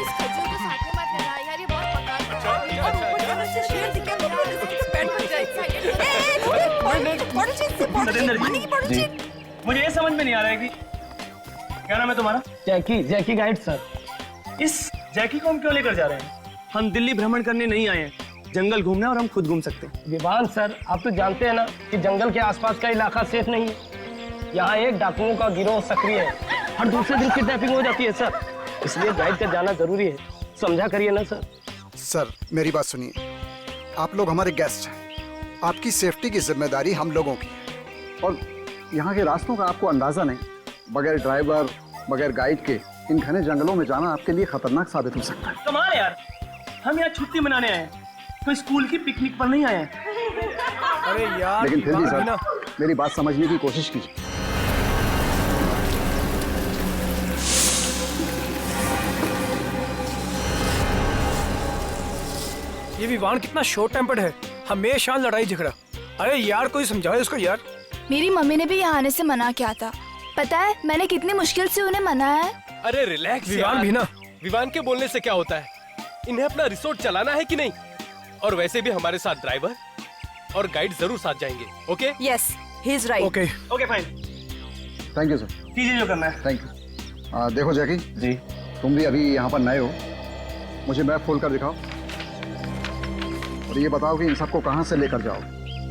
इस खजूर को साथ में मत लेना यार, ये बहुत पका है। और ऊपर से मुझसे शेर दिख गया तो यार इसकी तो पेट भर जाएगा। Bottle change. मुझे ये समझ में नहीं आ रहा है कि क्या नाम है तुम्हारा? जैकी गाइड सर। इस जैकी को हम क्यों लेकर जा रहे हैं? हम दिल्ली भ्रमण करने नहीं आए हैं, जंगल घूमने, और हम खुद घूम सकते हैं। विवान सर, आप तो जानते हैं ना कि जंगल के आसपास का इलाका सेफ नहीं है। यहाँ एक डाकुओं का गिरोह सक्रिय है, हर दूसरे दिन किडनैपिंग हो जाती है सर, इसलिए गाइड का जाना जरूरी है। समझा करिए ना सर। सर मेरी बात सुनिए, आप लोग हमारे गेस्ट हैं, आपकी सेफ्टी की जिम्मेदारी हम लोगों की है। और यहाँ के रास्तों का आपको अंदाजा नहीं, बगैर ड्राइवर बगैर गाइड के इन घने जंगलों में जाना आपके लिए खतरनाक साबित हो सकता है। कमाल है यार, हम यहाँ छुट्टी मनाने आए हैं, कोई स्कूल की पिकनिक पर नहीं आए हैं। अरे यार, लेकिन फिर भी सर मेरी बात समझने की कोशिश कीजिए। ये विवान कितना शॉर्ट टेम्पर्ड है, हमेशा लड़ाई झगड़ा। अरे यार कोई समझाए उसको यार। मेरी मम्मी ने भी यहाँ आने से मना किया था, पता है मैंने कितनी मुश्किल से उन्हें मनाया है। अरे रिलैक्स विवान भी ना। विवान के बोलने से क्या होता है, इन्हें अपना रिसोर्ट चलाना है कि नहीं। और वैसे भी हमारे साथ ड्राइवर और गाइड जरूर साथ जाएंगे। Okay? Yes, he is right. Okay okay fine, thank you sir. कीजिए जो करना है। Thank you. देखो जैकी जी, तुम भी अभी यहाँ पर नए हो, मुझे मैप खोल कर दिखाओ और ये बताओ कि इन सबको कहाँ से लेकर जाओ।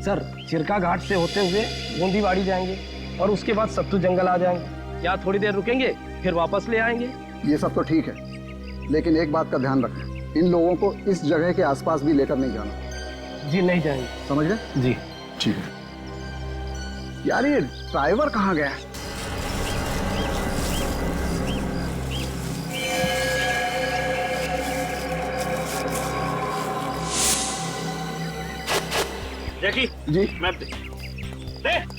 सर चिरका घाट से होते हुए गोंदीवाड़ी जाएंगे और उसके बाद सत्तू जंगल आ जाएंगे। यहाँ थोड़ी देर रुकेंगे फिर वापस ले आएंगे। ये सब तो ठीक है, लेकिन एक बात का ध्यान रखें, इन लोगों को इस जगह के आसपास भी लेकर नहीं जाना। जी नहीं जाएंगे। समझ गए? जी ठीक है। यार ये ड्राइवर कहाँ गया? जैकी जी मैप दे।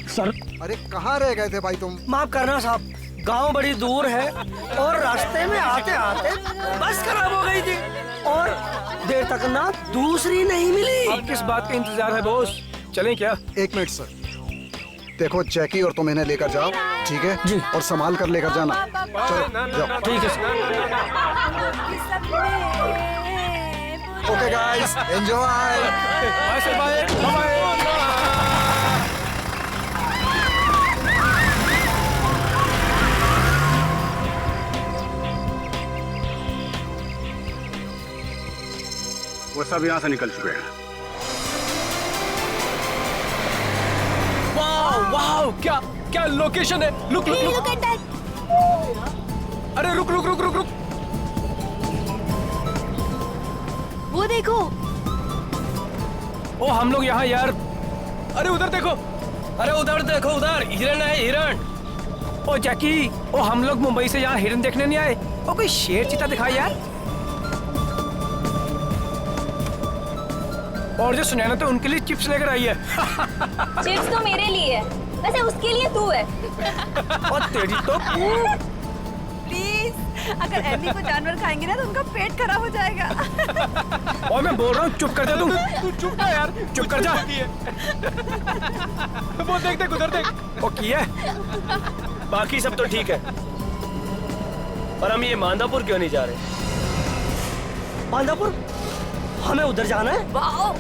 सर। अरे कहाँ रह गए थे भाई तुम? माफ करना साहब, गांव बड़ी दूर है और रास्ते में आते आते बस खराब हो गई थी और देर तक ना दूसरी नहीं मिली। अब किस बात का इंतजार है बॉस, चलें क्या? एक मिनट सर, देखो जैकी और तुम इन्हें लेकर जाओ, ठीक है जी, और संभाल कर लेकर जाना। चलो जाओ। ठीक है sir. Okay guys, enjoy. Bye sir, bye bye. वो सब यहाँ से निकल चुके हैं। वाह वाह, क्या क्या लोकेशन है। रुक रुक रुक, अरे रुक रुक रुक रुक रुक। वो देखो। ओ हम लोग यहाँ यार। अरे उधर देखो, अरे उधर देखो, उधर हिरन है, हिरन। ओ जैकी, ओ हम लोग मुंबई से यहाँ हिरन देखने नहीं आए। ओ कोई शेर चीता दिखाई यार। और जो सुनैना तो उनके लिए चिप्स लेकर आई है। चिप्स तो मेरे लिए है, वैसे उसके लिए तू है। और तेरी तो प्लीज, अगर एमी को जानवर खाएंगे ना तो उनका पेट खराब हो जाएगा। और मैं बोल रहा हूँ चुप कर जा तुम। तू चुप कर यार, चुप कर जा। वो देख देख उधर देख। ओ किया है? बाकी सब तो ठीक है, पर हम ये मांधापुर क्यों नहीं जा रहे? माधवपुर, हमें उधर जाना है। वाओ,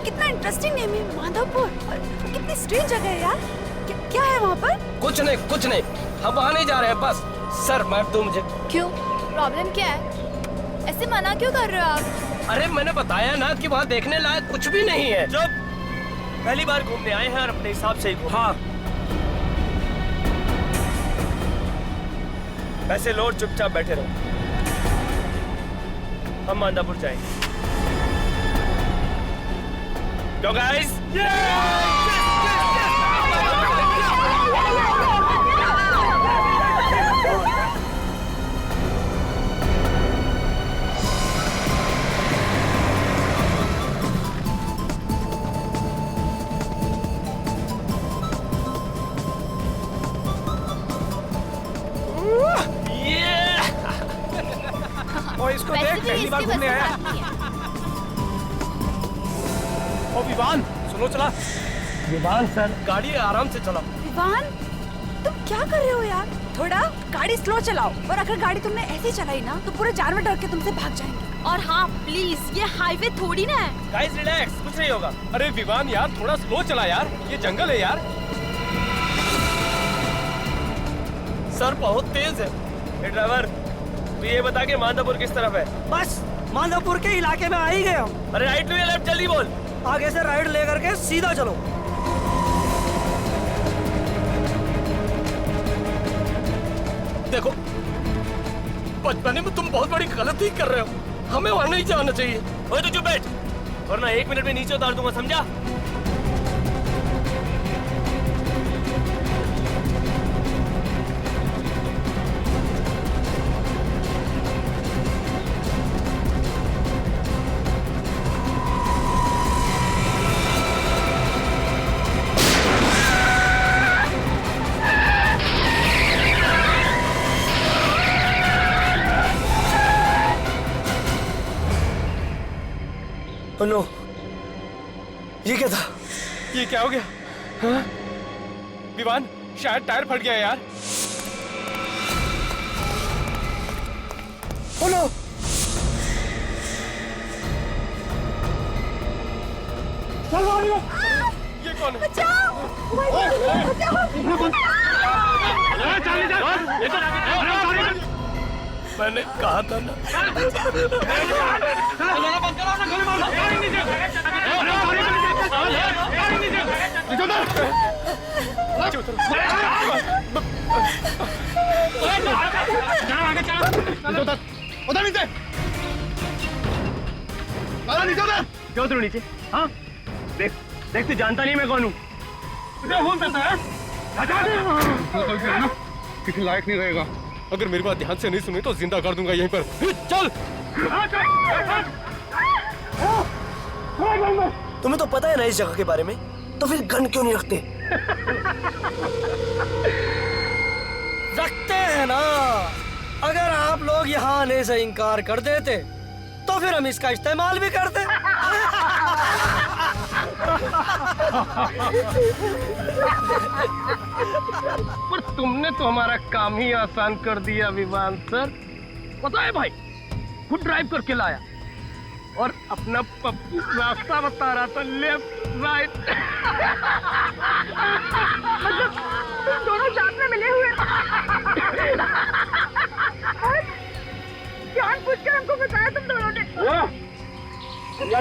कितना इंटरेस्टिंग नेम है माधवपुर। कितनी स्ट्रेंज जगह है यार। क्या है वहाँ पर? कुछ नहीं, हम वहाँ नहीं जा रहे हैं बस। सर मैं तो मुझे क्यों, प्रॉब्लम क्या है? ऐसे मना क्यों कर रहे हो आप? अरे मैंने बताया ना कि वहाँ देखने लायक कुछ भी नहीं है। चुप, पहली बार घूमने आए हैं और अपने हिसाब से ही घूमो। हाँ पैसे लो, चुपचाप बैठे रहो, हम मांधापुर जाएंगे। Go guys! और इसको देख, पहली बार घूमने आया। ओ विवान सुनो, चला। विवान सर, गाड़ी आराम से चलाओ। विवान, तुम क्या कर रहे हो यार? थोड़ा गाड़ी स्लो चलाओ, और अगर गाड़ी तुमने ऐसी चलाई ना तो पूरे जानवर डर के तुमसे भाग जाएंगे। और हाँ प्लीज, ये हाईवे थोड़ी ना है। गाइस रिलैक्स, कुछ नहीं होगा। अरे विवान यार, थोड़ा स्लो चला यार, ये जंगल है यार। सर बहुत तेज है। ए ड्राइवर, तू ये बता के मांधापुर किस तरफ है? बस माधवपुर के इलाके में आ ही गए हम। अरे राइट या लेफ्ट, जल्दी बोल। आगे से राइट लेकर के सीधा चलो। देखो, बचपने में तुम बहुत बड़ी गलती कर रहे हो, हमें वहां नहीं जाना चाहिए। ओए तू चुप बैठ, वरना 1 मिनट में नीचे उतार दूंगा, समझा? नो, ये क्या था? ये क्या हो गया? हाँ? विवान, शायद टायर फट गया यार। Oh no! ये कौन है? मैंने कहा था ना। उधर नीचे, क्यों उतरो नीचे? हाँ देख देख, तू जानता नहीं मैं कौन हूँ। किसी लायक नहीं रहेगा। अगर मेरी बात ध्यान से नहीं सुनी तो जिंदा कर दूंगा यहीं पर। चल। तुम्हें तो पता है ना इस जगह के बारे में, तो फिर गन क्यों नहीं रखते? रखते हैं ना। अगर आप लोग यहाँ आने से इनकार कर देते तो फिर हम इसका इस्तेमाल भी करते। पर तुमने तो हमारा काम ही आसान कर दिया विवान सर। पता है भाई, खुद ड्राइव करके लाया और अपना पप्पू रास्ता बता रहा था, लेफ्ट राइट। मतलब तुम दोनों साथ में मिले हुए जानबूझकर हमको बताया तुम दोनों ने।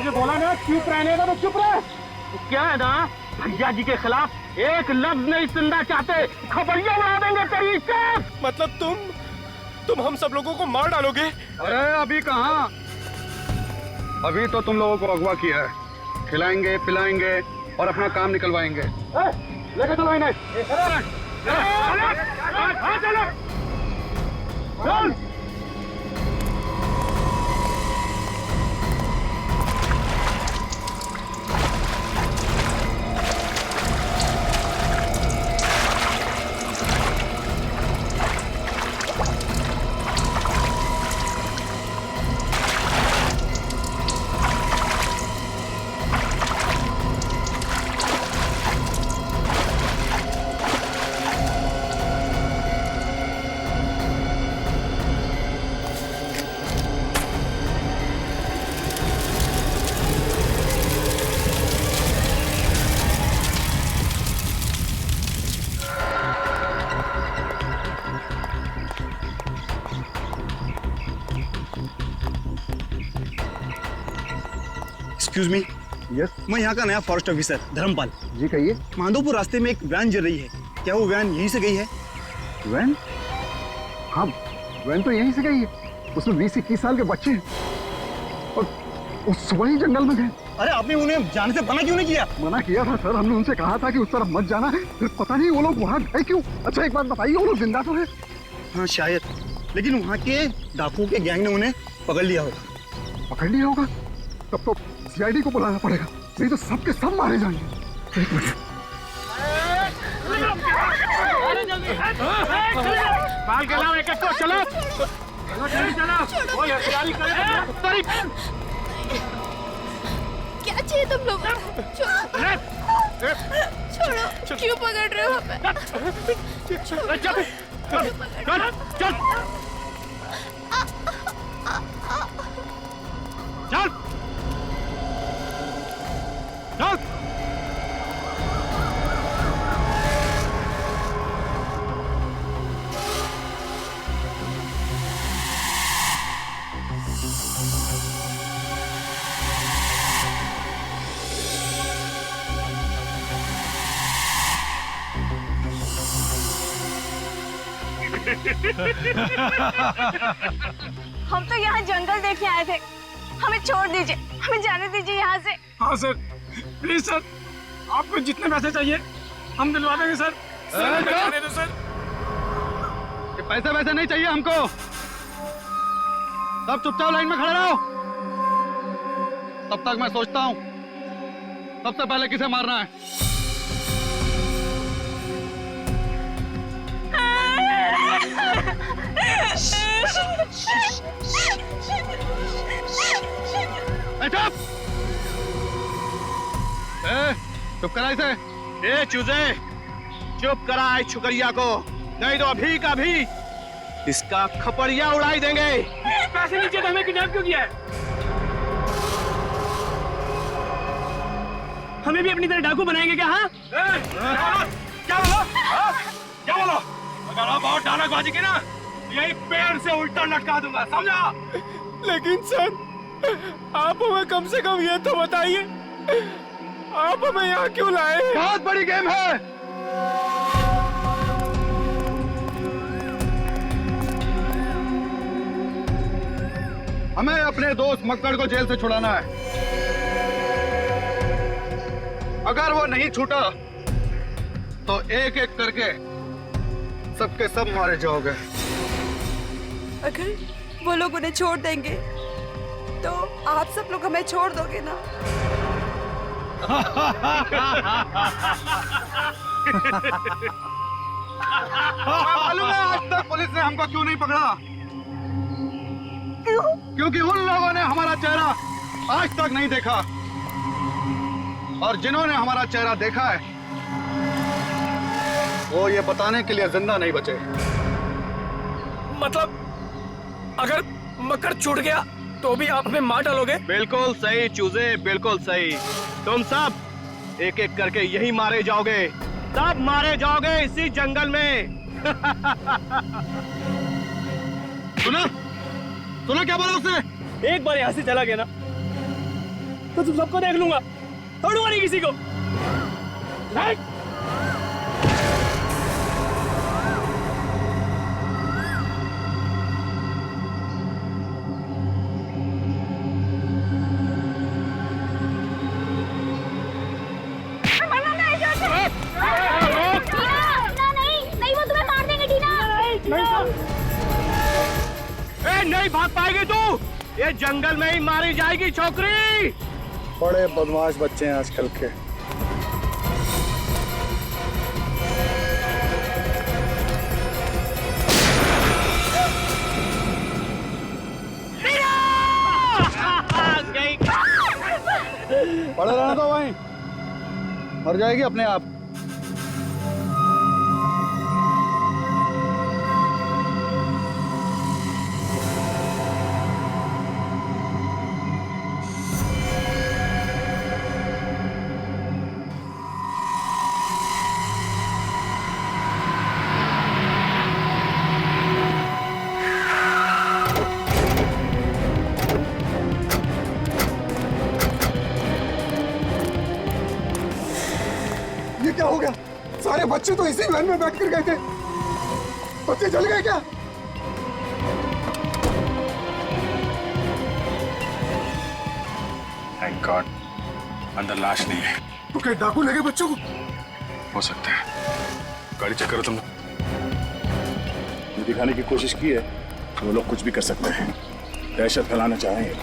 जो बोला ना चुप रहने का, तो चुप रहे। तो क्या है ना, भैया जी के खिलाफ एक लफ्ज नहीं सुनना चाहते, खबरिया उड़ा देंगे तेरी से। मतलब तुम हम सब लोगों को मार डालोगे? अरे अभी कहाँ, अभी तो तुम लोगों को अगवा किया है। खिलाएंगे पिलाएंगे और अपना काम निकलवाएंगे। लेके चलो इन्हें। चल। एक्सक्यूज मी, यस मैं यहाँ का नया फॉरेस्ट ऑफिसर धर्मपाल। जी कहिए। माधोपुर रास्ते में एक वैन चल रही है, क्या वो वैन यहीं से गई है? वैन? हाँ, वैन तो यहीं से गई है। उसमें 20-21 साल के बच्चे हैं और उस सुबह ही जंगल में गए। अरे आपने उन्हें जाने से मना क्यों नहीं किया? मना किया था सर, हमने उनसे कहा था कि उस तरफ मत जाना है, फिर पता नहीं वो लोग वहाँ गए क्यों। अच्छा एक बात बताइए, वो लोग जिंदा तो है? हाँ शायद, लेकिन वहाँ के डाकुओं के गैंग ने उन्हें पकड़ लिया होगा। पकड़ लिया होगा? तब तो सीआईडी को बुलाना पड़ेगा, नहीं तो सबके सब मारे जाएंगे। एक मिनट। क्या चाहिए तुम लोग? छोड़ो, क्यों पकड़ रहे हो हमें? चल चल चल चल चल हम तो यहाँ जंगल देखने आए थे, हमें छोड़ दीजिए, हमें जाने दीजिए यहाँ से। हाँ सर, प्लीज सर, आपको जितने पैसे चाहिए हम दिलवा देंगे सर। सर जाने दो सर। ये पैसे वैसे नहीं चाहिए हमको। सब चुपचाप लाइन में खड़े रहो। तब तक मैं सोचता हूँ सबसे पहले किसे मारना है। चुप! चुप करा इसे। ए चूजे, चुप करा इस छुकरिया को, नहीं तो अभी का भी इसका खपड़िया उड़ाई देंगे। पैसे नीचे तो हमें किडनैप क्यों किया है? हमें भी अपनी तरह डाकू बनाएंगे क्या? हाँ क्या बोलो? क्या बोलो? अगर आप और डायलॉगबाजी की ना, यही पेड़ से उल्टा लटका दूंगा, समझा? लेकिन सर, आप हमें कम से कम ये तो बताइए, आप हमें यहाँ क्यों लाए? बहुत बड़ी गेम है। हमें अपने दोस्त मक्कड़ को जेल से छुड़ाना है। अगर वो नहीं छूटा तो एक एक करके सबके सब मारे जाओगे। अगर वो लोग उन्हें छोड़ देंगे तो आप सब लोग हमें छोड़ दोगे ना? मालूम है आज तक पुलिस ने हमको क्यों नहीं पकड़ा? क्योंकि उन लोगों ने हमारा चेहरा आज तक नहीं देखा, और जिन्होंने हमारा चेहरा देखा है वो ये बताने के लिए जिंदा नहीं बचे। मतलब अगर मकर छूट गया तो भी आप हमें मार डालोगे? बिल्कुल सही चूजे, बिल्कुल सही। तुम सब एक एक करके यही मारे जाओगे, सब मारे जाओगे इसी जंगल में। सुना? सुना क्या बोला उसने? एक बार यहाँ से चला गया ना तो तुम सबको देख लूंगा, छोड़ूंगा नहीं किसी को। नहीं, वो तुम्हें मार देंगे टीना। नहीं भाग पाएगी तू, ये जंगल में ही मारी जाएगी छोकरी। बड़े बदमाश बच्चे हैं आजकल के। पड़े रहना तो वहीं, मर जाएगी अपने आप। क्या हो गया? सारे बच्चे तो इसी वैन में बैठ कर गए थे, बच्चे जल गए क्या? थैंक गॉड अंदर लाश नहीं है। तो क्या डाकू लगे बच्चों को? हो सकता है। गाड़ी चेक करो तुम। ये दिखाने की कोशिश की है वो लोग कुछ भी कर सकते हैं, दहशत फैलाना चाहेंगे।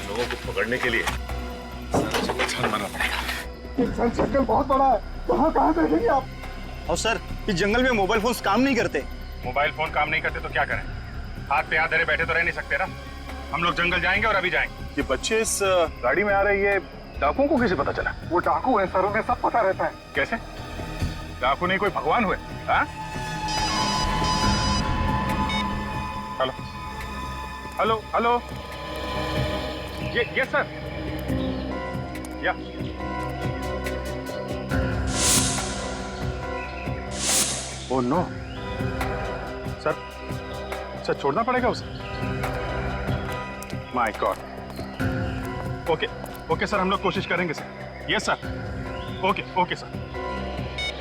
लोगों को पकड़ने के लिए मरना पड़ेगा। इंसान सर्कल बहुत बड़ा है, कहाँ से देखेंगे आप? और सर, इस जंगल में मोबाइल फोन्स काम नहीं करते। मोबाइल फोन काम नहीं करते तो क्या करें? हाथ पे हाथ धरे बैठे तो रह नहीं सकते ना। हम लोग जंगल जाएंगे और अभी जाएंगे। ये बच्चे इस गाड़ी में आ रहे, डाकुओं को कैसे पता चला? वो डाकू है सर, उन्हें सब पता रहता है। कैसे? डाकू नहीं कोई भगवान हुए? हाँ? Hello hello hello, yeah sir, yeah oh no sir, sir छोड़ना पड़ेगा उसे। My god. Okay okay sir, हम लोग कोशिश करेंगे सर। Yes sir, okay okay sir.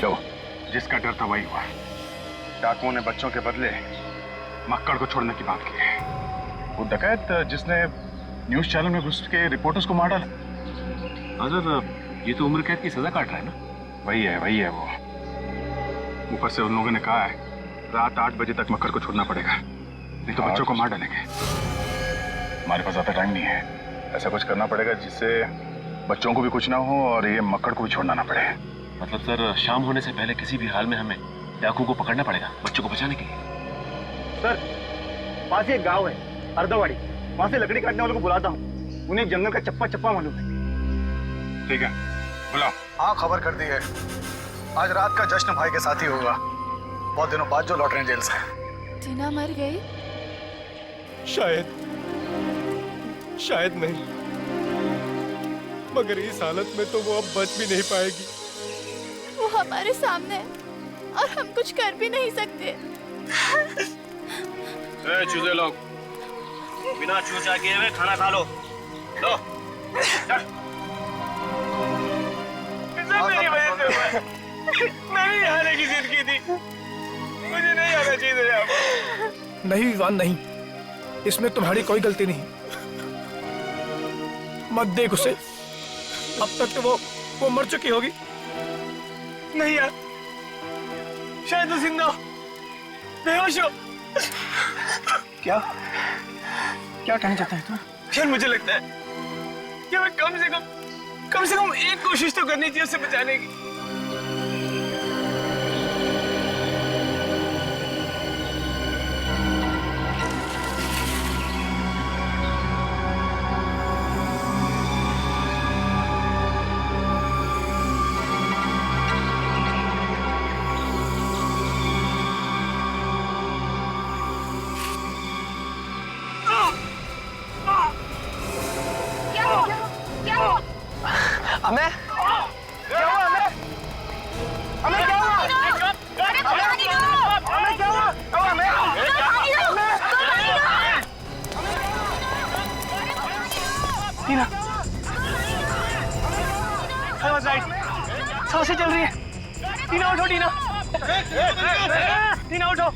लो, जिसका डर था वही हुआ। डाकुओं ने बच्चों के बदले मक्कड़ को छोड़ने की बात की है। वो डकैत जिसने न्यूज चैनल में घुस के रिपोर्टर्स को मार डाला। हाँ सर, ये तो उम्र कैद की सजा काट रहा है ना। वही है वो। ऊपर से उन लोगों ने कहा है रात 8 बजे तक मक्कड़ को छोड़ना पड़ेगा, नहीं तो बच्चों को मार डालेंगे। हमारे पास ज्यादा टाइम नहीं है। ऐसा कुछ करना पड़ेगा जिससे बच्चों को भी कुछ ना हो और ये मक्कड़ को भी छोड़ना ना पड़े। मतलब सर, शाम होने से पहले किसी भी हाल में हमें डाकू को पकड़ना पड़ेगा बच्चों को बचाने के लिए। सर, पास ही एक गांव है अर्धवाड़ी, वहां से लकड़ी काटने वालों को बुलाता हूँ। उन्हें जंगल का चप्पा चप्पा मालूम है। ठीक है, बुलाओ। हाँ, खबर कर दी है। आज रात का जश्न भाई के साथ ही होगा, बहुत दिनों बाद जो लौट रहे हैं जेल से। टीना मर गई? शायद नहीं, मगर इस हालत में तो वो अब बच भी नहीं पाएगी। वो हमारे सामने है और हम कुछ कर भी नहीं सकते। चूजे लोग, बिना चूचा किए हुए खाना खा लो। लो, मेरी वजह से हुआ है। मैं भी हारने की जिद की थी, मुझे नहीं आना चाहिए था। नहीं विवान नहीं, इसमें तुम्हारी कोई गलती नहीं। मत देख उसे, अब तक तो वो मर चुकी होगी। नहीं यार, शायद वो जिंदा हो, बेहोश हो। क्या कहना चाहता है तुम? यार मुझे लगता है कि मैं कम से कम एक कोशिश तो करनी चाहिए उसे बचाने की। सांसें चल रही है। टीना उठो, टीना उठो,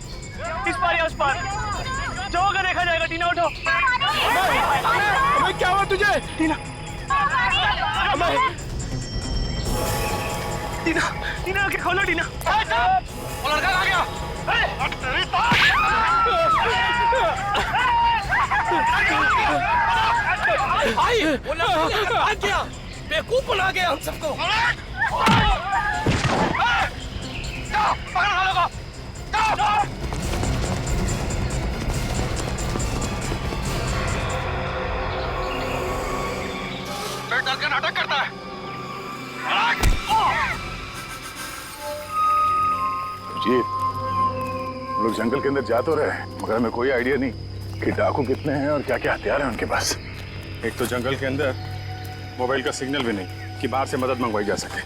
इस पार या उस पार जो होगा देखा जाएगा। टीना उठो। क्या हुआ तुझे? टीना आंखें खोलो। टीना, वो लड़का कहाँ गया? वो लड़का गया, बेवकूफ बना गया हम सबको। डर के नाटक करता है। जी, हम लोग जंगल के अंदर जा तो रहे हैं, मगर हमें कोई आइडिया नहीं कि डाकू कितने हैं और क्या क्या हथियार हैं उनके पास। एक तो जंगल के अंदर मोबाइल का सिग्नल भी नहीं कि बाहर से मदद मंगवाई जा सके।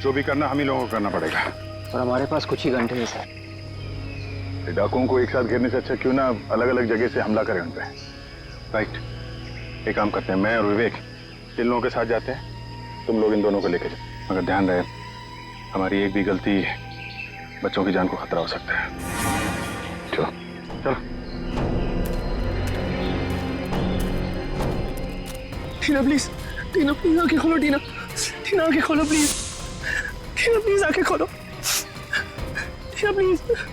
जो भी करना हम ही लोगों को करना पड़ेगा। और हमारे पास कुछ ही घंटे हैं सर। डाकुओं को एक साथ घेरने से अच्छा क्यों ना अलग अलग जगह से हमला करें उन पे। राइट, एक काम करते हैं, मैं और विवेक इन लोगों के साथ जाते हैं, तुम लोग इन दोनों को लेकर जाओ। मगर ध्यान रहे, हमारी एक भी गलती बच्चों की जान को खतरा हो सकता है। चलो चलो। टीना प्लीज, टीना प्लीज आंखें खोलो। टीना आंखें खोलो प्लीज। टीना प्लीज आंखें खोलो। टीना प्लीज आंखें खोलो।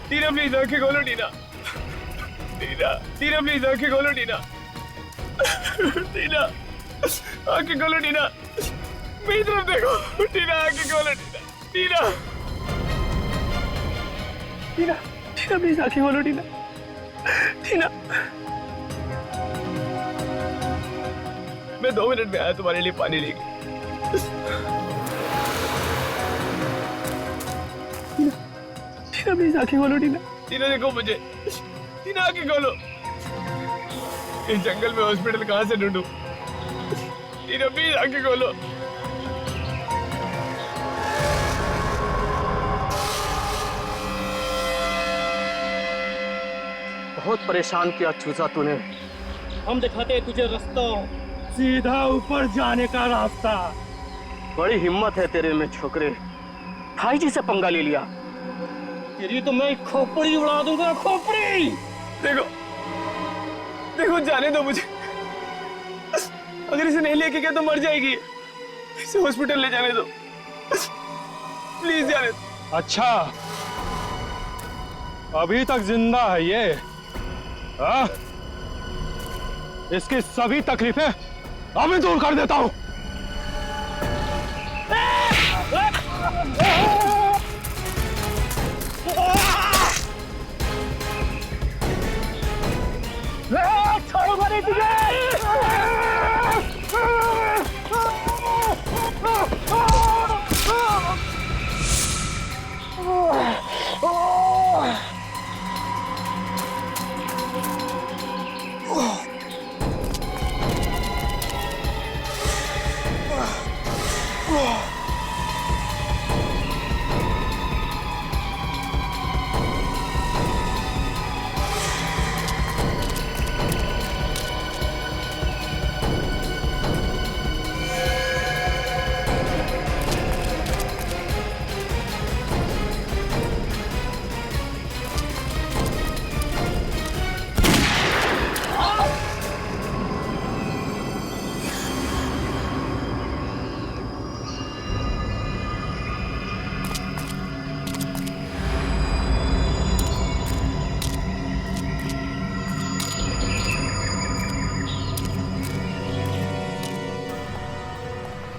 टीना प्लीज आंखें खोलो। टीना प्लीज आंखें खोलो। आंखें खोलो। टीना मेरी तरफ देखो। टीना आंखें खोलो। टीना प्लीज आंखें खोलो। टीना, मैं 2 मिनट में आया तुम्हारे लिए पानी लेके। टीना प्लीज आंखें खोलो टीना। टीना देखो मुझे, टीना आके खोलो। इस जंगल में हॉस्पिटल कहाँ से ढूंढूं? टीना प्लीज आके खोलो। बहुत परेशान किया चूजा तूने। हम दिखाते हैं तुझे रास्ता, सीधा ऊपर जाने का रास्ता। बड़ी हिम्मत है तेरे में छोकरे, भाई जी से पंगा ले लिया। तेरी तो मैं खोपड़ी उड़ा दूंगा, खोपड़ी। देखो देखो, जाने दो मुझे। अगर इसे नहीं लेके गया तो मर जाएगी। इसे हॉस्पिटल ले जाने दो, प्लीज जाने दो। अच्छा, अभी तक जिंदा है ये? हाँ? इसकी सभी तकलीफें अभी दूर कर देता हूं। छोड़ूंगा नहीं तुझे।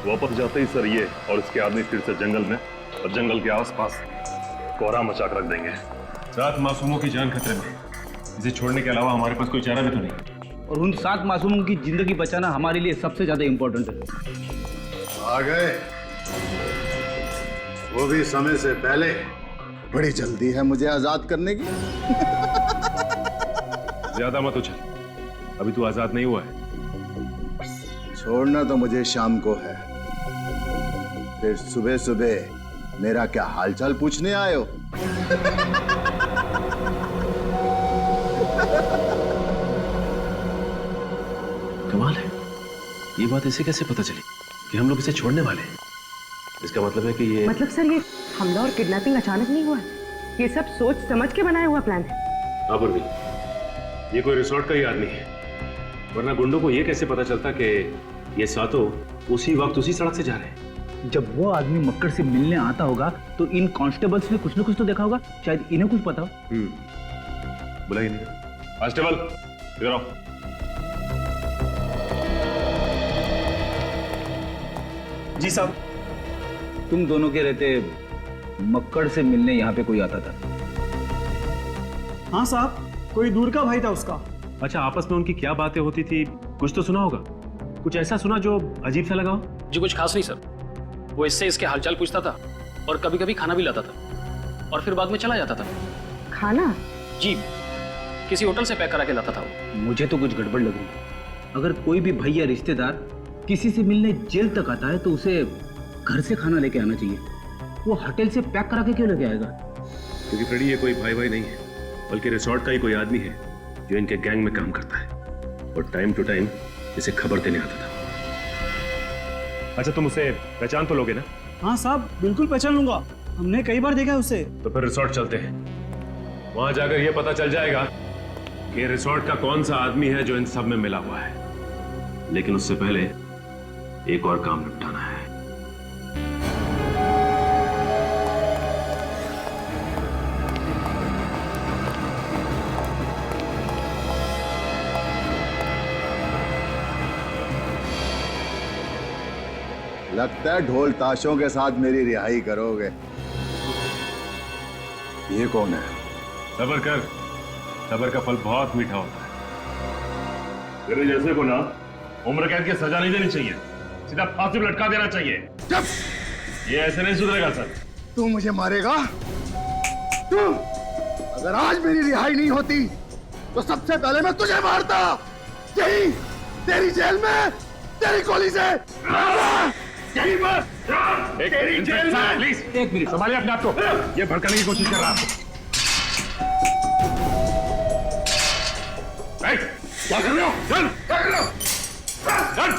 वापस जाते ही सर ये और इसके आदमी फिर से जंगल में और जंगल के आसपास कोहरा मचा कर रख देंगे। 7 मासूमों की जान खतरे में, इसे छोड़ने के अलावा हमारे पास कोई चारा भी तो नहीं। और उन 7 मासूमों की जिंदगी बचाना हमारे लिए सबसे ज्यादा इंपॉर्टेंट है। आ गए, वो भी समय से पहले। बड़ी जल्दी है मुझे आजाद करने की। ज्यादा मत उछल, अभी तू आजाद नहीं हुआ है। छोड़ना तो मुझे शाम को है, फिर सुबह सुबह मेरा क्या हालचाल पूछने आए हो? कमाल है, ये बात इसे कैसे पता चली कि हम लोग इसे छोड़ने वाले हैं? इसका मतलब है कि ये मतलब सर ये हमला और किडनैपिंग अचानक नहीं हुआ है, ये सब सोच समझ के बनाया हुआ प्लान है। हाँ पूर्वी, ये कोई रिसोर्ट का ही आदमी है, वरना गुंडों को ये कैसे पता चलता कि ये सातों उसी वक्त उसी सड़क से जा रहे हैं? जब वो आदमी मक्कड़ से मिलने आता होगा तो इन कांस्टेबल्स ने कुछ न कुछ तो देखा होगा, शायद इन्हें कुछ पता हो। बुलाइए नहीं। कांस्टेबल इधर आओ। जी साहब। तुम दोनों के रहते मक्कड़ से मिलने यहाँ पे कोई आता था? हाँ साहब, कोई दूर का भाई था उसका। अच्छा, आपस में उनकी क्या बातें होती थी, कुछ तो सुना होगा? कुछ ऐसा सुना जो अजीब सा लगा हो? जी कुछ खास नहीं सर, वो इससे इसके हालचाल पूछता था और कभी कभी खाना भी लाता था और फिर बाद में चला जाता था। खाना? जी, किसी होटल से पैक करा के लाता था वो। मुझे तो कुछ गड़बड़ लग रही है। अगर कोई भी भाई या रिश्तेदार किसी से मिलने जेल तक आता है तो उसे घर से खाना लेके आना चाहिए, वो होटल से पैक करा के क्यों लेके आएगा? क्योंकि फ्रेडी ये कोई भाई भाई नहीं है, बल्कि रिसोर्ट का ही कोई आदमी है जो इनके गैंग में काम करता है और टाइम टू टाइम इसे खबर देने आता था। अच्छा, तुम उसे पहचान तो लोगे ना? हाँ साहब, बिल्कुल पहचान लूंगा, हमने कई बार देखा है उसे। तो फिर रिसोर्ट चलते हैं, वहां जाकर यह पता चल जाएगा कि रिसोर्ट का कौन सा आदमी है जो इन सब में मिला हुआ है। लेकिन उससे पहले एक और काम निपटाना है। लगता है ढोल ताशों के साथ मेरी रिहाई करोगे। ये कौन है? सबर कर, सब्र का फल बहुत मीठा होता है। तेरे जैसे को ना उम्र कैद की सजा नहीं देनी चाहिए, सीधा फांसी पर लटका देना चाहिए। चुप! ये ऐसे नहीं सुधरेगा सर। तू मुझे मारेगा? तू? अगर आज मेरी रिहाई नहीं होती तो सबसे पहले मैं तुझे मारता, यही तेरी जेल में, तेरी गोली से। यही बस तेरी जेल में। प्लीज एक मिनट संभालिए अपने आप को, ये भड़काने की कोशिश कर रहा है आपको। क्या कर रहे हो? चल, क्या कर रहे हो? चल।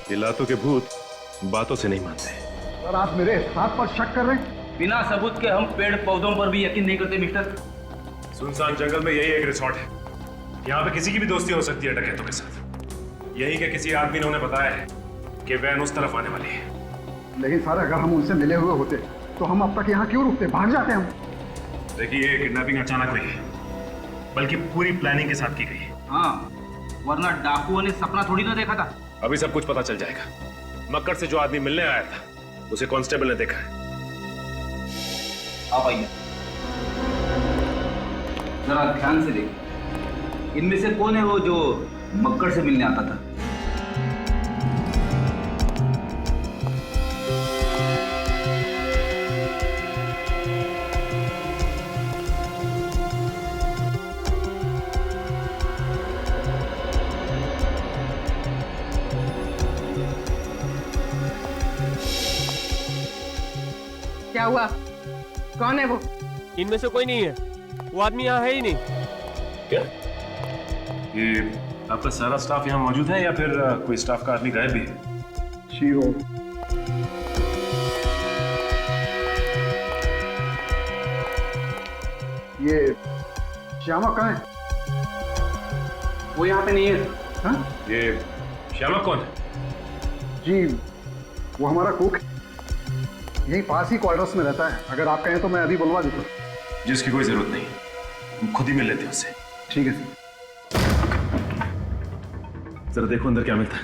ये लातों के भूत बातों से नहीं मानते। सर आप मेरे हाथ पर शक कर रहे हैं? बिना सबूत के हम पेड़ पौधों पर भी यकीन नहीं करते मिस्टर। सुनसान जंगल में यही एक रिसोर्ट है, यहाँ पे किसी की भी दोस्ती हो सकती है डकैतों के साथ। यही के किसी आदमी ने उन्हें बताया है कि वैन उस तरफ आने वाली है। लेकिन सर अगर हम उनसे मिले हुए होते तो हम अब तक यहाँ क्यों रुकते? भाग जाते हम। देखिए किडनैपिंग अचानक हुई है, बल्कि पूरी प्लानिंग के साथ की गई है। हाँ, वरना डाकुओं ने सपना थोड़ी ना देखा था। अभी सब कुछ पता चल जाएगा। मक्कड़ से जो आदमी मिलने आया था उसे कांस्टेबल ने देखा है। आप आइए, जरा ध्यान से देखिए, इनमें से कौन है वो जो मक्कड़ से मिलने आता था? क्या हुआ? कौन है वो? इनमें से कोई नहीं है, वो आदमी यहाँ है ही नहीं। क्या ये आपका सारा स्टाफ यहाँ मौजूद है या फिर कोई स्टाफ का आदमी गायब भी है? शीरो, ये श्यामा कहाँ है? वो यहाँ पे नहीं है। हाँ? ये श्यामा कौन है? जी वो हमारा कुक यही पास ही क्वार्टर्स में रहता है। अगर आप कहें तो मैं अभी बुलवा देता हूँ। जिसकी कोई जरूरत नहीं, हम खुद ही मिल लेते हैं उससे। ठीक है सर। जरा देखो अंदर क्या मिलता है।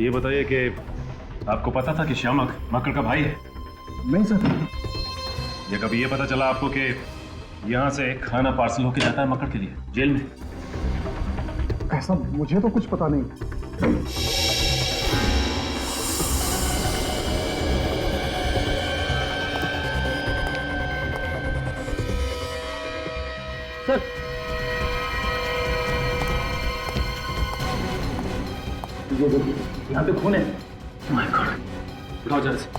ये बताइए कि आपको पता था कि श्यामक मक्कड़ का भाई है? नहीं सर। या कभी ये पता चला आपको कि यहाँ से खाना पार्सल होके जाता है मक्कड़ के लिए जेल में? ऐसा मुझे तो कुछ पता नहीं। सर ये देखिए, यहाँ पे खून है। माय गॉड, उठाओ जरा से।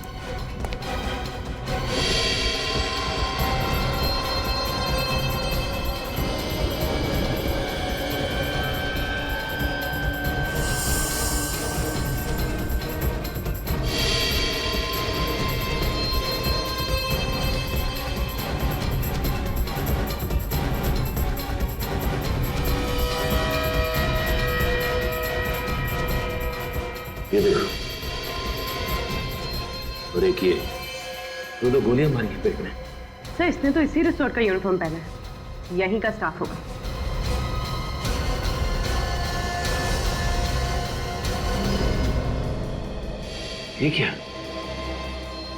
ये देखो, और एक ये दो गोलियां मारी हैं पेट में। सर इसने तो इसी रिसोर्ट का यूनिफॉर्म पहना है, यहीं का स्टाफ होगा। ये क्या?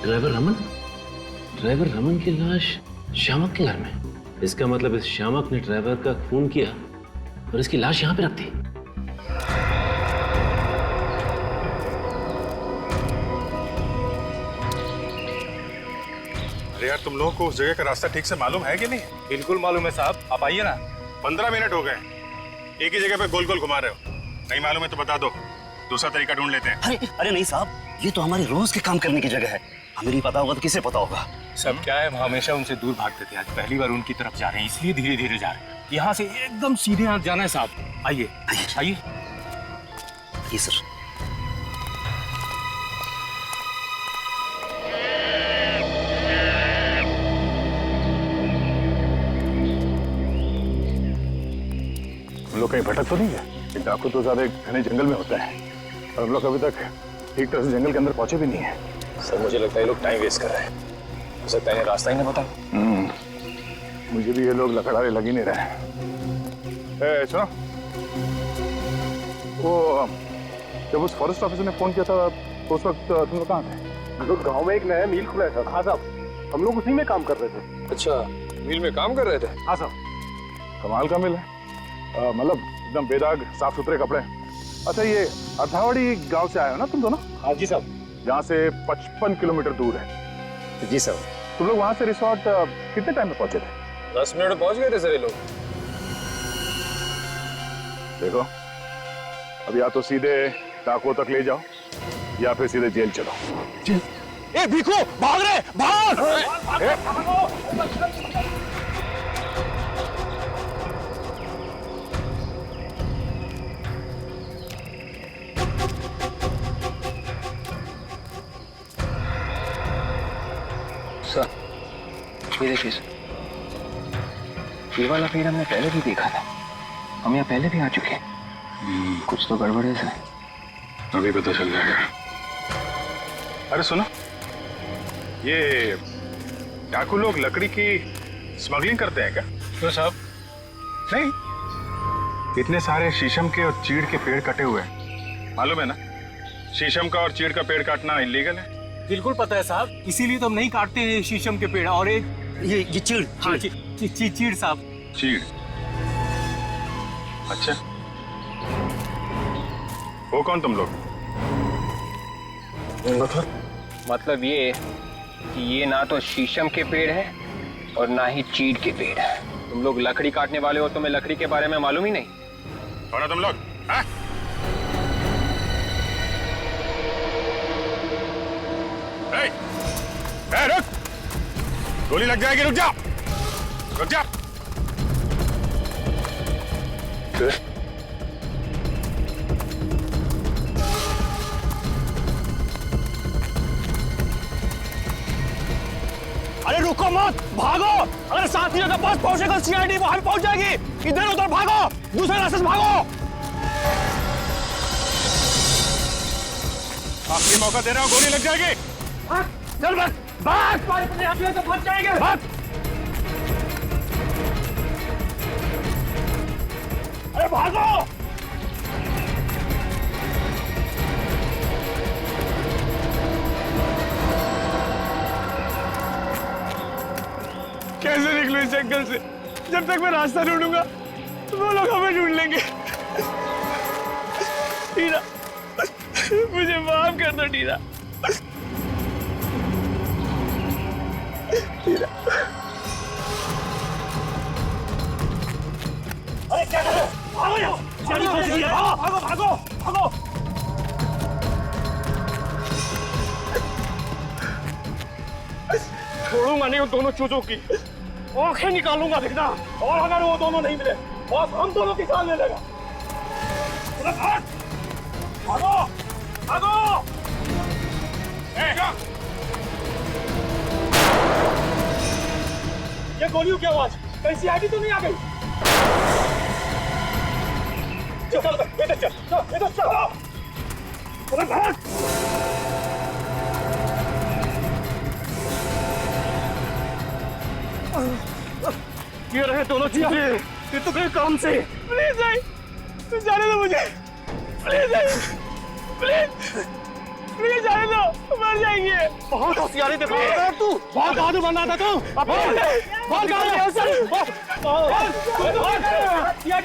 ड्राइवर रमन? ड्राइवर रमन की लाश श्यामक के घर में? इसका मतलब इस श्यामक ने ड्राइवर का खून किया और इसकी लाश यहाँ पे रख दी। यार तुम लोगों को उस जगह का रास्ता ठीक से मालूम है कि नहीं? बिल्कुल मालूम है साहब, आप आइए ना। 15 मिनट हो गए, एक ही जगह पे गोल गोल घुमा रहे हो। नहीं मालूम है तो बता दो, दूसरा तरीका ढूंढ लेते हैं। अरे अरे नहीं साहब, ये तो हमारे रोज के काम करने की जगह है। हमें नहीं पता होगा तो किसे पता होगा? सब क्या है, हम हमेशा उनसे दूर भागते थे, आज पहली बार उनकी तरफ जा रहे हैं, इसलिए धीरे धीरे जा रहे हैं। यहाँ से एकदम सीधे हाथ जाना है साहब। आइए आइए। ये सर। भटक तो नहीं है? डाकू तो ज्यादा घने जंगल में होता है और हम लोग अभी तक ठीक तरह से जंगल के अंदर पहुंचे भी नहीं है। सर मुझे लगता है ये लोग टाइम वेस्ट कर रहे हैं। हो सकता है रास्ता ही ना बता। मुझे भी ये लोग लकड़ारे लग ही नहीं रहे हैं। सुनो, वो जब उस फॉरेस्ट ऑफिसर ने फोन किया था तो उस वक्त तुम लोग कहाँ थे? हम लोग गाँव में एक नया मिल खुला था। हाँ साहब, हम लोग उसी में काम कर रहे थे। अच्छा, मिल में काम कर रहे थे? हाँ साहब। कमाल का मिल है, मतलब एकदम बेदाग साफ सुथरे कपड़े। अच्छा, ये अर्थावड़ी गांव से आए हो ना तुम दोनों? हाँ जी साहब। जहाँ से 55 किलोमीटर दूर है। जी साहब। तुम लोग वहां से रिसोर्ट कितने टाइम में पहुंचे थे? 10 मिनट में पहुंच गए थे सर ये लोग। देखो, अब या तो सीधे डाकुओं तक ले जाओ या फिर सीधे जेल चलो। जेल? ए भिखू, भाग रहे, भाग! सर, ये देखिए सर, ये वाला पेड़ हमने पहले भी देखा था। हम यहाँ पहले भी आ चुके हैं। कुछ तो गड़बड़ है सर। अभी पता चल जाएगा। अरे सुनो, ये डाकू लोग लकड़ी की स्मगलिंग करते हैं क्या? क्यों साहब? नहीं, इतने सारे शीशम के और चीड़ के पेड़ कटे हुए हैं, मालूम है ना? शीशम का और चीड़ का पेड़ काटना इलीगल है। बिल्कुल पता है साहब, इसीलिए तो हम नहीं काटते हैं शीशम के पेड़। और एक ये चीड़। हाँ, चीड़ साहब। चीड़? अच्छा, वो कौन तुम लोग? मतलब ये कि ये ना तो शीशम के पेड़ है और ना ही चीड़ के पेड़ है। तुम लोग लकड़ी काटने वाले हो, तुम्हें लकड़ी के बारे में मालूम ही नहीं। कौन हो तुम लोग? हाँ? रुक! गोली लग जाएगी, रुक जा! रुक जा! अरे रुको मत, भागो! अगर साथियों के पास पहुंचेगा सीआईडी वहां पहुंच जाएगी। इधर उधर भागो, दूसरे रास्ते से भागो। आपकी मौका दे रहा हूं, गोली लग जाएगी। चल बस, भाग! तो फंस जाएंगे। भाग! अरे भागो! कैसे निकलूं इस जंगल से? जब तक मैं रास्ता ढूंढूंगा वो लोग हमें ढूंढ लेंगे। टीना, मुझे माफ कर दो टीना। अरे क्या कर रहे हो? भागो यहाँ! भागो भागो भागो! छोड़ूंगा नहीं उन दोनों चूजों की, आंखें निकालूंगा देखना। और अगर वो दोनों नहीं मिले बस हम दोनों की जान ले लेगा। भागो भागो! ये गोलियों की आवाज कहीं सीआईडी तो नहीं आ गई? चल इधर चल, इधर चल। भाग! ये रहे दोनों चीजें। ये तो गए काम से। प्लीज भाई, तू जाने दो मुझे। प्लीज भाई, प्लीज प्लीज जाने दो, मर जाएंगे। बहुत होशियारी दिखा रहा है तू। बहुत बहादुर बंदा था तू। बहुत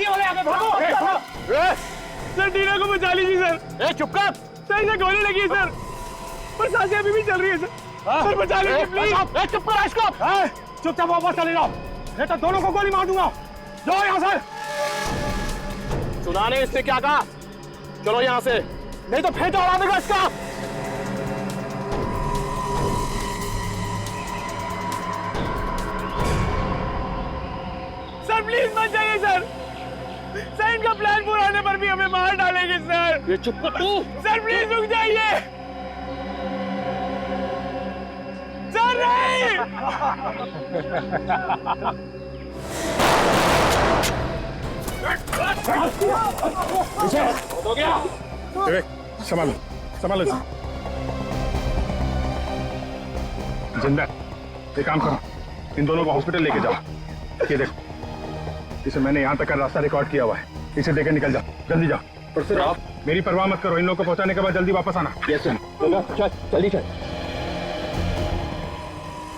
वाले आगे भागो। सर टीना को बचा लीजिए सर। चुप कर। सर इसे गोली लगी है सर, पर सांसें अभी भी चल रही है सर। सर बचा लीजिए प्लीज। चुप कर इसको। चुपचाप वापस चले जाओ, नहीं तो दोनों को गोली मार दूंगा। जाओ यहाँ से। सुना नहीं इसने क्या कहा? चलो यहाँ से, नहीं तो फेंटा उड़ा देगा इसका। सर प्लीज मत जाइए सर। सर इनका प्लान पूरा होने पर भी हमें मार डालेंगे सर। ये चुप कर तू। सर प्लीज रुक जाइए सर। नहीं हो गया। संभालो संभालो इसे। जिंदा, एक काम करो, इन दोनों को हॉस्पिटल लेके जाओ। ये देखो, इसे मैंने यहाँ तक का रास्ता रिकॉर्ड किया हुआ है। इसे लेकर निकल जाओ, जल्दी जाओ। पर सर आप मेरी परवाह मत करो, इन लोगों को पहुंचाने के बाद जल्दी वापस आना। Yes sir. चल जल्दी चल।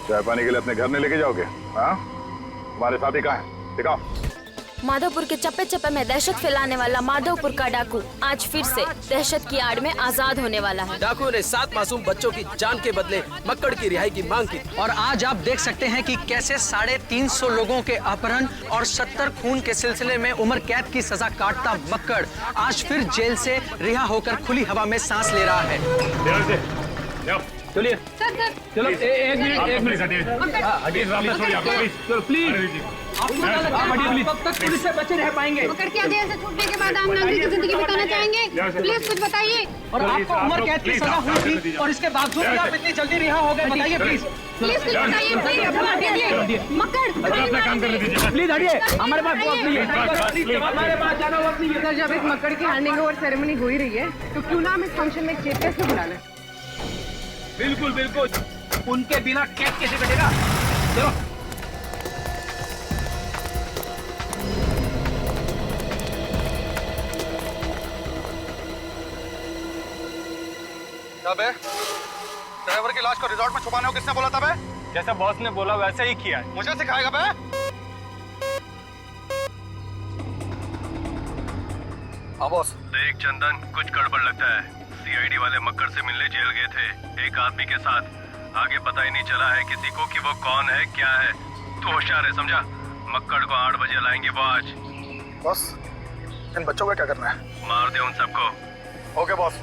चाय पानी के लिए अपने घर में लेके जाओगे? हाँ, तुम्हारे साथी कहाँ है? दिखाओ। माधवपुर के चप्पे चप्पे में दहशत फैलाने वाला माधवपुर का डाकू आज फिर से दहशत की आड़ में आजाद होने वाला है। डाकुओं ने 7 मासूम बच्चों की जान के बदले मक्कड़ की रिहाई की मांग की और आज आप देख सकते हैं कि कैसे 350 लोगों के अपहरण और 70 खून के सिलसिले में उम्र कैद की सजा काटता मक्कड़ आज फिर जेल से रिहा होकर खुली हवा में सांस ले रहा है। चलिए चलो एक मिनट हटिए चलो प्लीज कब तक पुलिस से बचे रह पाएंगे? मक्कड़ की जेल से छूटने के बाद आम नागरिक की जिंदगी बिताना चाहेंगे? प्लीज कुछ बताइए। और आपको उम्र कैद की सजा हुई थी और इसके बावजूद भी आप इतनी जल्दी रिहा हो गए, बताइए प्लीज। प्लीज कुछ बताइए। मक्कड़ अपना काम करने दीजिए। प्लीज हटिए, हमारे पास वक्त नहीं है, हमारे पास जाना वक्त नहीं है। सर, जब एक मक्कड़ की हैंडिंग ओवर सेरेमनी हो ही रही है तो क्यों ना हम इस फंक्शन में चीफ गेस्ट को बुला लें? बिल्कुल बिल्कुल, उनके बिना केक कैसे कटेगा? चलो ड्राइवर की लाश को रिजॉर्ट में छुपाने को किसने बोला था बे? जैसा बॉस ने बोला वैसे ही किया है। मुझे सिखाएगा बे? हाँ बॉस। देख चंदन, कुछ गड़बड़ लगता है। सीआईडी वाले मक्कड़ से मिलने जेल गए थे एक आदमी के साथ। आगे पता ही नहीं चला है किसी को कि वो कौन है क्या है। तो होशियार है, समझा? मक्कड़ को 8 बजे लाएंगे वो आज। बॉस, इन बच्चों को क्या करना है? मार दे उन सबको। Okay boss.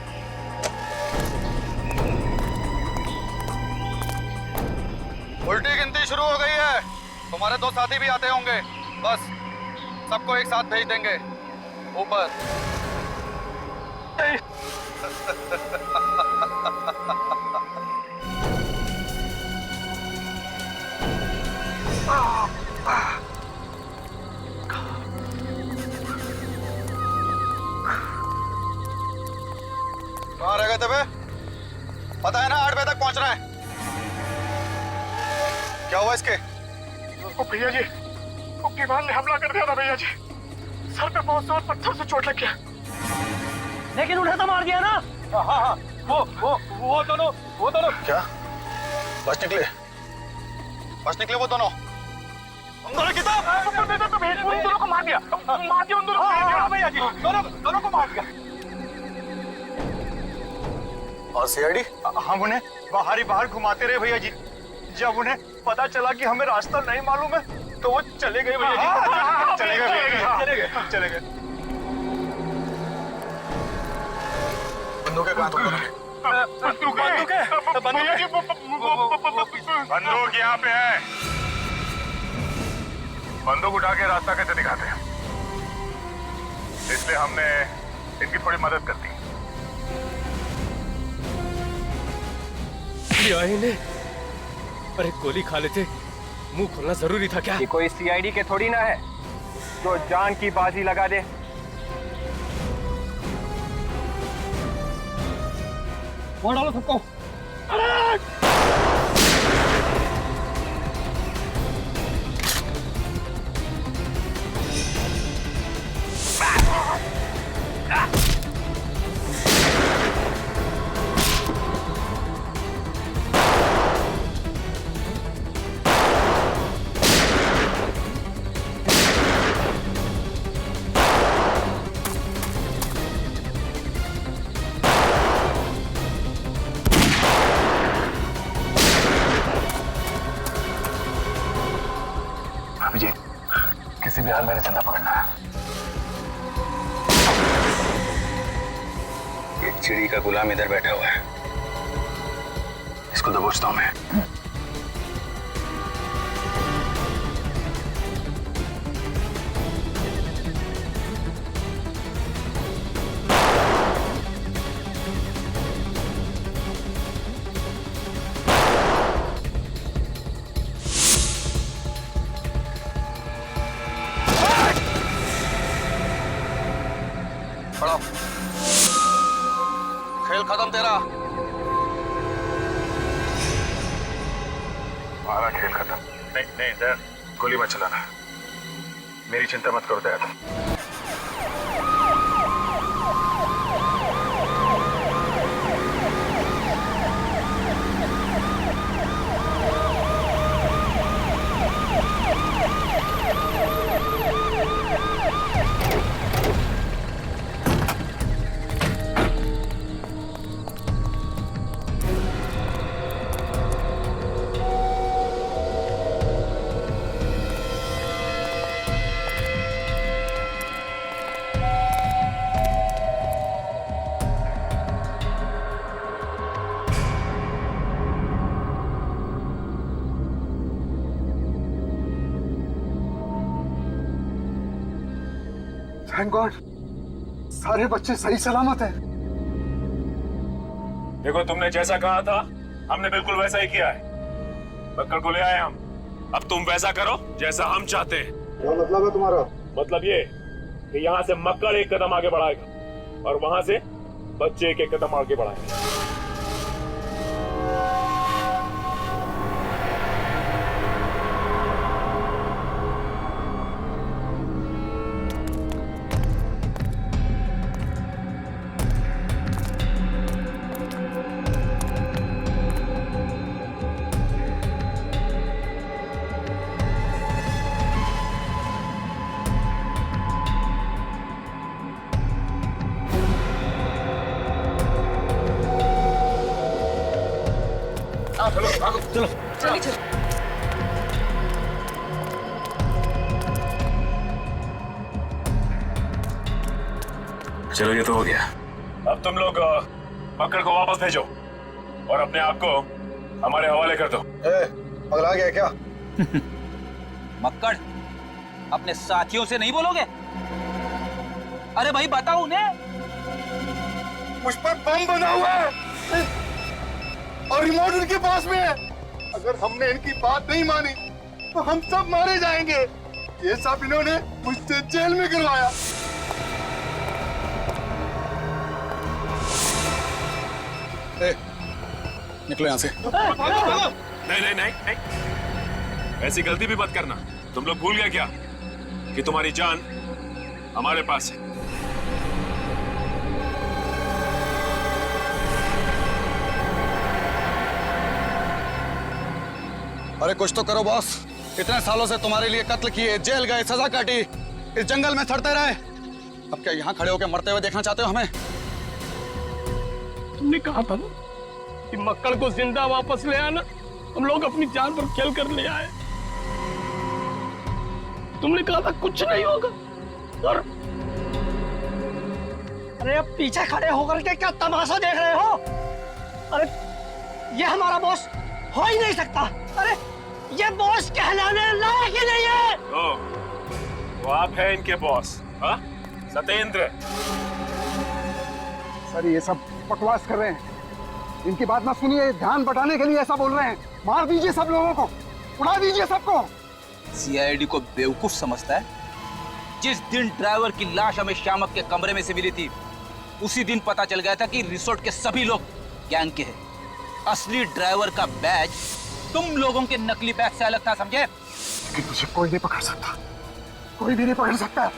उल्टी गिनती शुरू हो गई है। तुम्हारे 2 साथी भी आते होंगे। बस सबको एक साथ भेज देंगे ऊपर। कहाँ रह गए थे बे? पता है ना 8 बजे तक पहुंचना है। क्या हुआ इसके? भैया जी, दीवार ने हमला कर दिया था भैया जी। सर पे बहुत जोर पत्थर से चोट लग गया, लेकिन उन्हें तो मार दिया ना। हाँ, वो दोनों क्या बच निकले? वो दोनों? उन दोनों को मार दिया उन दोनों को भैया जी, दोनों को मार दिया। और सीआईडी? हम उन्हें बाहर घुमाते रहे भैया जी। जब उन्हें पता चला कि हमें रास्ता नहीं मालूम है तो वो चले गए भैया जी। चले गए। बंदूकें कहाँ तुम? बंदूक यहाँ पे है। बंदूक उठा के रास्ता कैसे दिखाते हैं? इसलिए हमने इनकी थोड़ी मदद कर दी। अरे गोली खा लेते, मुंह खोलना जरूरी था क्या? ये कोई सीआईडी के थोड़ी ना है जो जान की बाजी लगा दे। वो डालो सबको। अभिजीत, किसी भी हाल में चंदा पकड़ना है। एक चिड़ी का गुलाम इधर बैठा हुआ है, इसको दबोचता हूं मैं। तेरा। हमारा खेल खत्म। नहीं नहीं दया, गोली मत चलाना। मेरी चिंता मत करो दया तुम। थैंक गॉड, सारे बच्चे सही सलामत हैं। देखो तुमने जैसा कहा था हमने बिल्कुल वैसा ही किया है। मक्कड़ को ले आए हम। अब तुम वैसा करो जैसा हम चाहते हैं। क्या मतलब है तुम्हारा? मतलब ये कि यहाँ से मक्कड़ एक कदम आगे बढ़ाएगा और वहां से बच्चे एक कदम आगे बढ़ाएंगे। चलो चलो ये तो हो गया। अब तुम लोग मक्कड़ को वापस भेजो और अपने आप को हमारे हवाले कर दो। पगला गया क्या? मक्कड़ अपने साथियों से नहीं बोलोगे? अरे भाई बताओ उन्हें। मुझ पर बम बना हुआ है और रिमोट उनके पास में है। अगर हमने इनकी बात नहीं मानी तो हम सब मारे जाएंगे। ये सब इन्होंने मुझसे जेल में करवाया। निकलो यहाँ से। नहीं नहीं नहीं नहीं, ऐसी गलती भी मत करना। तुम लोग भूल गए क्या कि तुम्हारी जान हमारे पास है। अरे कुछ तो करो बॉस। इतने सालों से तुम्हारे लिए कत्ल किए, जेल गए, सजा काटी, इस जंगल में सड़ते रहे। अब क्या यहाँ खड़े होकर मरते हुए देखना चाहते हो हमें? तुमने कहा था ना कि मक्कड़ को जिंदा वापस ले आना। हम लोग अपनी जान पर खेल कर ले आए। तुमने कहा था कुछ नहीं होगा और अरे अब पीछे खड़े होकर के क्या तमाशा देख रहे हो? अरे ये हमारा बॉस हो ही नहीं सकता। अरे ये बॉस कहलाने लायक ही नहीं है। वो आप हैं इनके बॉस? हाँ सत्येंद्र। सर ये सब बकवास कर रहे हैं। इनकी बात मत सुनिए। ध्यान बटाने के लिए ऐसा बोल रहे हैं। मार दीजिए सब लोगों को, उड़ा दीजिए सबको। सीआईडी को बेवकूफ समझता है। जिस दिन ड्राइवर की लाश हमें श्यामक के कमरे में से मिली थी उसी दिन पता चल गया था कि रिसोर्ट के सभी लोग गैंग के हैं। असली ड्राइवर का बैज तुम लोगों के नकली बैज से अलग था, समझे? लेकिन मुझे कोई नहीं पकड़ सकता, कोई भी नहीं पकड़ सकता।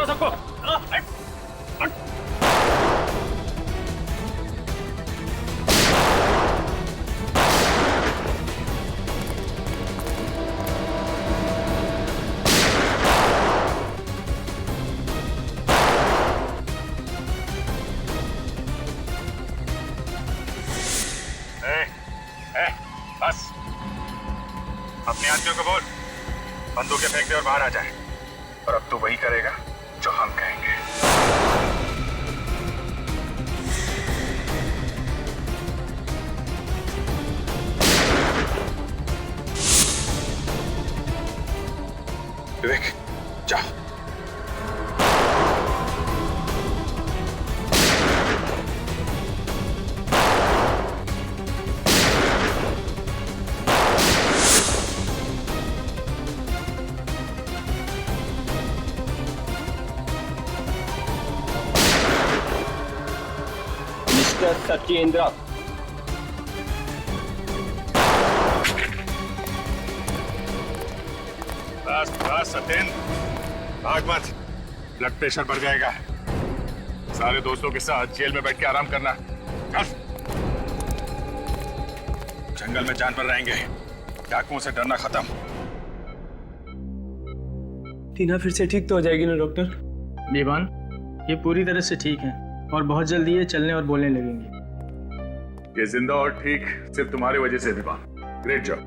सबको बस अपने आदमियों को बोल बंदूकें फेंक दे और बाहर आ जाए। और अब तू वही करेगा जो हम कहेंगे। विवेक जा। मिस्टर सत्येंद्र। बस बस सत्येंद्र, भाग मत, ब्लड प्रेशर बढ़ जाएगा। सारे दोस्तों के साथ जेल में बैठ के आराम करना। चल। जंगल में जानवर रहेंगे, डाकुओं से डरना खत्म। टीना फिर से ठीक तो हो जाएगी ना डॉक्टर? बेबान, ये पूरी तरह से ठीक है और बहुत जल्दी ये चलने और बोलने लगेंगी। ये जिंदा और ठीक सिर्फ तुम्हारी वजह से बेबान। Great job.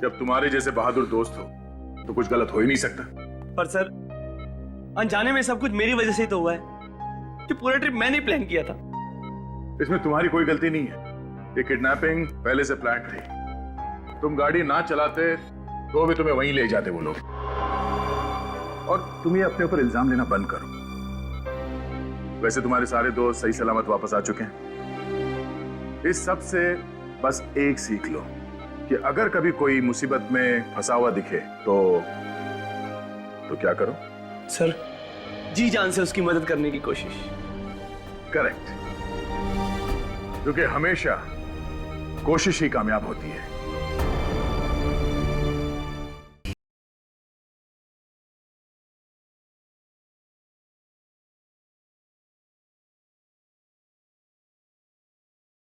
जब तुम्हारे जैसे बहादुर दोस्त हो तो कुछ गलत हो ही नहीं सकता। पर सर, अनजाने में सब कुछ मेरी वजह से ही तो हुआ है। कि पूरा ट्रिप मैंने प्लान किया था। इसमें तुम्हारी कोई गलती नहीं है। ये किडनैपिंग पहले से प्लान थी। तुम गाड़ी ना चलाते तो भी तुम्हें वहीं ले जाते वो लोग। और तुम ये अपने ऊपर इल्जाम लेना बंद करो। वैसे तुम्हारे सारे दोस्त सही सलामत वापस आ चुके हैं। इस सब से बस एक सीख लो कि अगर कभी कोई मुसीबत में फंसा हुआ दिखे तो क्या करो? सर, जी जान से उसकी मदद करने की कोशिश। करेक्ट, क्योंकि हमेशा कोशिश ही कामयाब होती है।